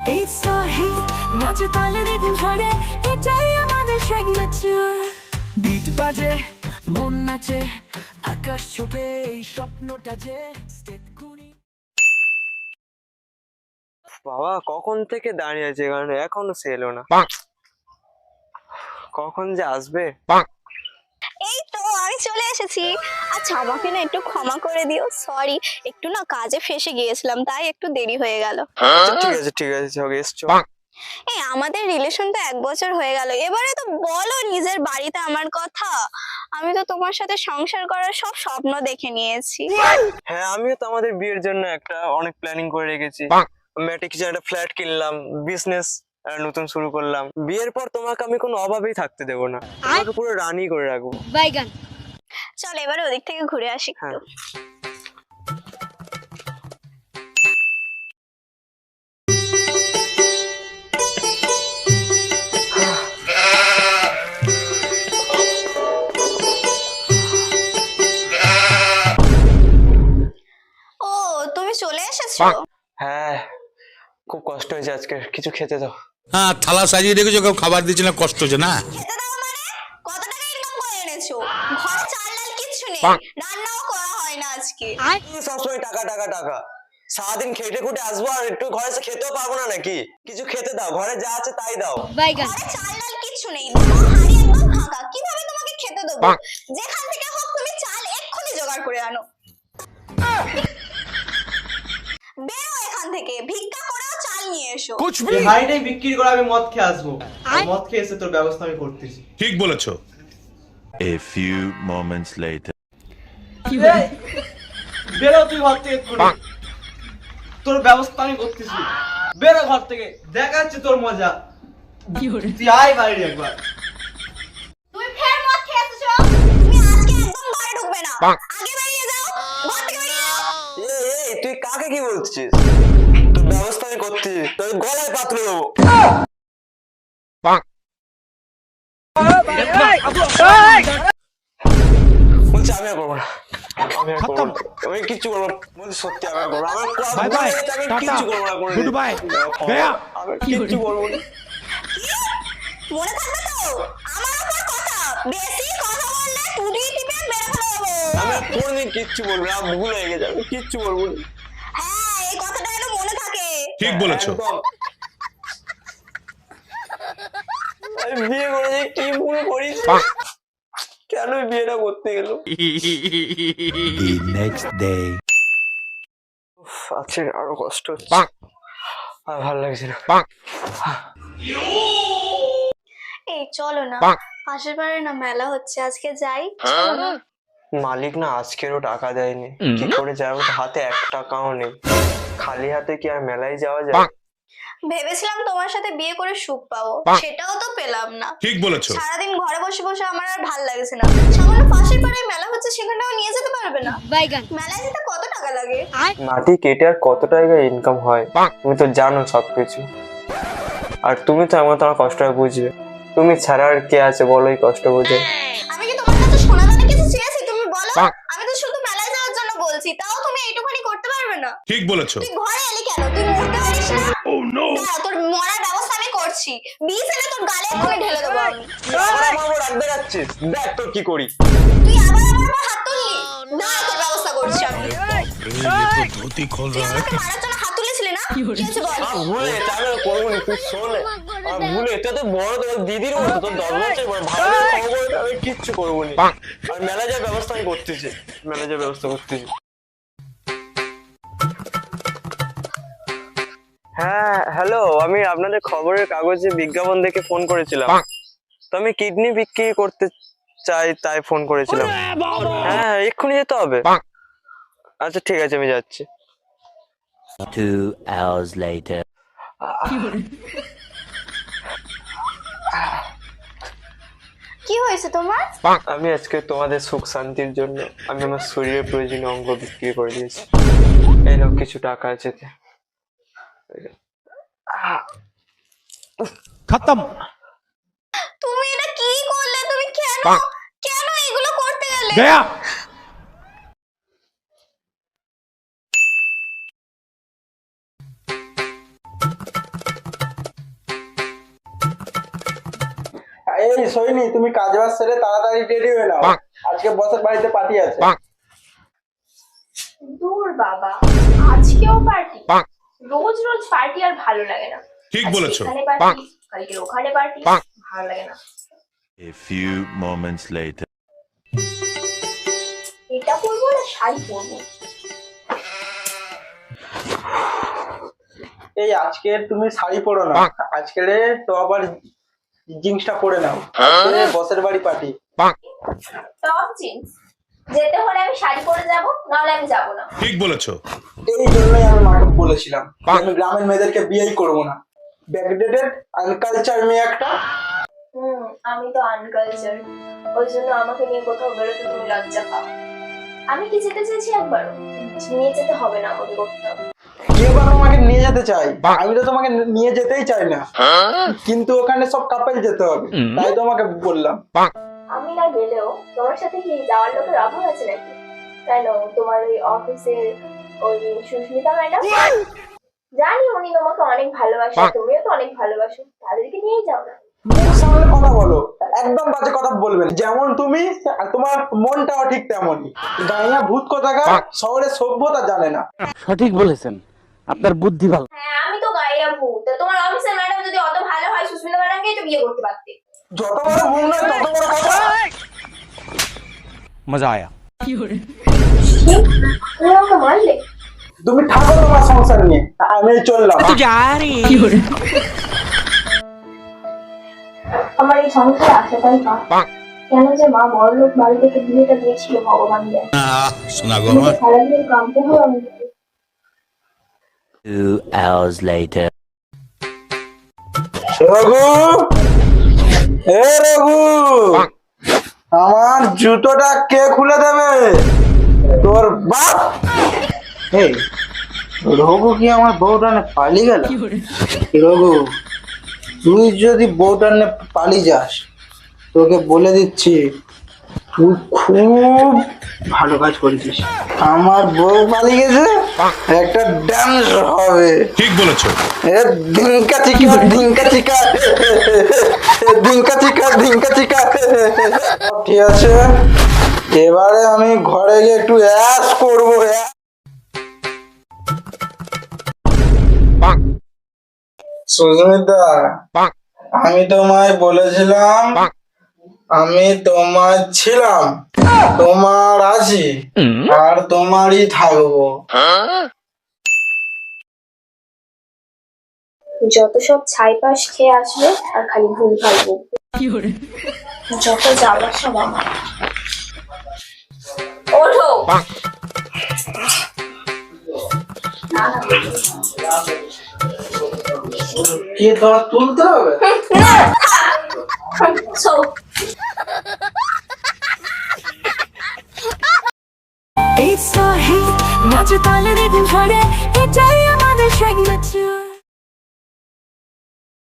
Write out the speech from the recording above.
It's a hit, নাচে তালে rhythm ধরে, এটাই আমাদের সিগনেচার। বিট বাজে, মন নাচে, আকাশ ছোঁবে এই স্বপ্নটা যে স্টেপ গুনি। বাবা কখন থেকে দাঁড়িয়ে আছে কারণ এখনো সে এলো না। কখন যে আসবে। এই তো আমি চলে এসেছি। আচ্ছা আমাকে না একটু ক্ষমা করে দিও, সরি, একটু না কাজে ফেঁসে গিয়েছিলাম তাই একটু দেরি হয়ে গেল। ঠিক আছে ঠিক আছে চলো এসছো। এই আমাদের রিলেশন তো 1 বছর হয়ে গেল, এবারে তো বলো নিজের বাড়িতে আমার কথা। আমি তো তোমার সাথে সংসার করার সব স্বপ্ন দেখে নিয়েছি। হ্যাঁ আমিও তো আমাদের বিয়ের জন্য একটা অনেক প্ল্যানিং করে রেখেছি। মেটে কিছু একটা ফ্ল্যাট কিনলাম, বিজনেস নতুন শুরু করলাম। বিয়ের পর তোমাকে আমি কোনো অভাবেই থাকতে দেবো না, তোমাকে পুরো রানী করে রাখবো। বাইগান। চল এবারে ওদিক থেকে ঘুরে আসি একটু। হ্যাঁ। ও তুমি চলে এসেছো? হ্যাঁ খুব কষ্ট হয়েছে আজকে, কিছু খেতে দাও। হ্যাঁ থালা সাজিয়ে রেখেছো, কেউ খাবার দিচ্ছে না, কষ্ট হচ্ছে না? খেতে দাও মানে? কত টাকা ইনকাম করে এনেছো? ঘরে চাল ডাল কিচ্ছু নেই, রান্নাও করা হয় না আজকে। তুমি সবসময় টাকা টাকা টাকা, সারাদিন খেটে খুটে আসবো আর একটু ঘরে এসে খেতেও পারবো না নাকি? কিছু খেতে দাও, ঘরে যা আছে তাই দাও। বাইগান। ঘরে চাল ডাল কিচ্ছু নেই, দেখো হাঁড়ি একদম ফাঁকা, কিভাবে তোমাকে খেতে দেবো? যেখান থেকে হোক তুমি চাল এক্ষুনি জোগাড় করে আনো। বেরো এখান থেকে, ভিক্ষা করেও চাল নিয়ে এসো। এই হাঁড়িটাই বিক্রি করে আমি মদ খেয়ে আসবো। আর মদ খেয়ে এসে তোর ব্যবস্থা আমি করতেছি। ঠিক বলেছো। A few moments later. এই, বেরো তুই ঘর থেকে এক্ষুনি। তোর ব্যবস্থা আমি করতেছি। বেরো ঘর থেকে, দেখাচ্ছি তোর মজা। তুই আয় বাইরে একবার। তুমি ফের মদ খেয়ে এসেছো? তুমি আজকে একদম ঘরে ঢুকবে না, আগে বেরিয়ে যাও, ঘর থেকে বেরিয়ে যাও। এই তুই কাকে কি বলছিস? তোর ব্যবস্থা আমি করছি, তোর গলায় পাত্র দেবো। বলছি আমি আর করবো না, আমি আর করবো না, আমি কিচ্ছু করবো না, বলছি সত্যি আমি আর করবো না, আমার আমি কিচ্ছু করবো না, করে দিই। আমি কিচ্ছু করবো না। মনে থাকবে তো আমার উপর কথা, বেশি কথা বললে টুটি টিপে মেরে ফেলবো। আমি আর কোনোদিন কিচ্ছু বলবো না, আমার ভুল হয়ে গেছে, আমি কিচ্ছু বলবো না। হ্যাঁ এই কথাটা যেন মনে থাকে। ঠিক বলেছো। একদম। আমি বিয়ে করেছি, কি ভুল করিস? কেন বিয়েটা করতে গেল? The next day. আছে আরো কষ্ট হচ্ছে, আর ভালো লাগছে না। এই চলো না, পাশের বাড়ি না মেলা হচ্ছে, আজকে যাই। মালিক না আজকেরও টাকা দেয়নি, কি করে যাবো? হাতে 1 টাকাও নেই, খালি হাতে কি আর মেলায় যাওয়া যায়? ভেবেছিলাম তোমার সাথে বিয়ে করে সুখ পাবো, সেটাও তো পেলাম না। ঠিক বলেছো। সারাদিন ঘরে বসে বসে আমার আর ভাল লাগছে না। সামান্য পাশের পাড়ায় মেলা হচ্ছে, সেখানেও নিয়ে যেতে পারবে না? বাইগান। মেলায় যেতে কত টাকা লাগে? মাটি কেটে আর কত টাকা ইনকাম হয় তুমি তো জানো সবকিছু, আর তুমি তো আমার তোমার কষ্টটা বুঝবে। তুমি ছাড়া আর কে আছে বলো এই কষ্ট বুঝে? আমি কি তোমার কাছে সোনা দানা কিছু চেয়েছি তুমি বলো? আমি তো শুধু মেলায় যাওয়ার জন্য বলছি, তাও তুমি এইটুখানি করতে পারবে না? ঠিক বলেছো। তুই ঘরে এলি কেন? তুই মরতে পারিস না? দাঁড়া, তোর মরার ব্যবস্থা আমি করছি। বিষ এনে তোর গালে এক্ষুনি ঢেলে দেবো আমি। আবার আমার উপর রাগ দেখাচ্ছিস, দেখ তোর কি করি। তুই আবার আমার উপর হাত তুললি? দাঁড়া, তোর ব্যবস্থা করছি আমি। ধুতি খোল তুই আমাকে মারার জন্য হাত তুলেছিলি না? কি হয়েছে বল? আর ভুলে এটা আমি আর করবো না, তুই শোন। আর ভুলে এটা তো বড়, তোর দিদির মতো, তোর 10 বছর বড়, ভালো করে খবর এটা আমি কিচ্ছু করবো না। আর মেলা যাওয়ার ব্যবস্থা আমি করতেছি, মেলা যাওয়ার ব্যবস্থা করতেছি। হ্যাঁ হ্যালো, আমি আপনাদের খবরের কাগজে বিজ্ঞাপন দেখে ফোন করেছিলাম। তো আমি কিডনি বিক্রি করতে চাই তাই ফোন করেছিলাম। হ্যাঁ এক্ষুনি যেতে হবে? আচ্ছা ঠিক আছে আমি যাচ্ছি। 2 hours later. কি হয়েছে তোমার? আমি আজকে তোমাদের সুখ শান্তির জন্য আমি আমার শরীরের প্রয়োজনীয় অঙ্গ বিক্রি করে দিয়েছি। এই নাও কিছু টাকা আছে। খতম। তুমি এটা কি করলে? তুমি কেন কেন এগুলো করতে গেলে? গয়া। এই সৈনি, তুমি কাজ বাজ সেরে তাড়াতাড়ি রেডি হয়ে নাও, আজকে বসের বাড়িতে পার্টি আছে। দূর বাবা, আজকেও পার্টি? রোজ রোজ পার্টি আর ভালো লাগে না। ঠিক বলেছো। এখানে পার্টি, কালকে ওখানে পার্টি, ভালো লাগে না। A few moments later. এটা পরবো না শাড়ি পরবো? এই আজকে তুমি শাড়ি পরো না, আজকে টপ আর জিন্সটা পরে নাও, আজকে বসের বাড়ি পার্টি। Top jeans? যেতে হলে আমি শাড়ি পরে যাব, নাহলে আমি যাব না। ঠিক বলেছো। এই জন্যই আমি মাকে বলেছিলাম আমি গ্রামের মেয়েদেরকে বিয়েই করবো না, ব্যাকডেটেড আনকালচার মেয়ে একটা। আমি তো আনকালচার, ওই জন্য আমাকে নিয়ে কোথাও বেরোতে তুমি লজ্জা পাও। আমি কি যেতে চেয়েছি একবারও? নিয়ে যেতে হবে না আমাকে কোথাও। কেউ বা তোমাকে নিয়ে যেতে চাই, আমি তো তোমাকে নিয়ে যেতেই চাই না, কিন্তু ওখানে সব কাপেল যেতে হবে, তাই তোমাকে বললাম। আমি না গেলেও তোমার সাথে কি যাওয়ার লোকের অভাব আছে নাকি? কেন, তোমার ওই অফিসের ওই সুস্মিতা ম্যাডাম, জানি উনি তোমাকে অনেক ভালোবাসে, তুমিও তো অনেক ভালোবাসো, তাদেরকে নিয়েই যাও না। মুখ সামলে কথা বলো, একদম বাজে কথা বলবেন। যেমন তুমি আর তোমার মনটাও ঠিক তেমনই। গাইয়া ভূত কোথাকার, শহরে সভ্যতা জানে না। সঠিক বলেছেন, আপনার বুদ্ধি ভালো। হ্যাঁ, আমি তো গাইয়া ভূত। তোমার অফিসের ম্যাডাম যদি অত ভালো হয়, সুস্মিতা ম্যাডামকেই তো বিয়ে করতে পারতে। যত বড় মুখ নয় তত বড় কথা। মজা আয়া। তুমি আমাকে মারলে? তুমি থাকো তোমার সংসার নিয়ে, আমি চললাম। আমার এই সংসারে আসাটাই পাপ। কেন যে মা বড়লোক বাড়ি থেকে বিয়েটা দিয়েছিল ভগবান জানে। শোনা গো আমার। সারাদিন কামতে হবে আমি। 2 hours later. রঘু, এ রঘু, আমার জুতোটা কে খুলে দেবে? তোর বাপ। এই রঘু কি আমার বউটা নিয়ে পালিয়ে গেল? রঘু, তুই যদি বউটা নিয়ে পালিয়ে যাস, তোকে বলে দিচ্ছি তুই খুব ভালো কাজ করেছিস। আমার বউ পালিয়ে গেছে, একটা ডান্স হবে। ঠিক বলেছো। এ ধিঙ্কা চিকা ধিঙ্কা চিকা ধিঙ্কা চিকা ধিঙ্কা চিকা। ঠিক আছে, এবারে আমি ঘরে গিয়ে একটু অ্যাশ করবো। সুস্মিতা, আমি তোমায় বলেছিলাম আমি তোমার ছিলাম, তোমার আছি, আর তোমারই থাকবো। যত সব ছাইপাশ খেয়ে আসবে আর খালি ভুল ভাল বকবে। যত জ্বালা সব আমার। ওঠো। কি তোমার তুলতে হবে? এই সাহি নাচে তালে রেখে ঝরে, এটাই আমাদের signature।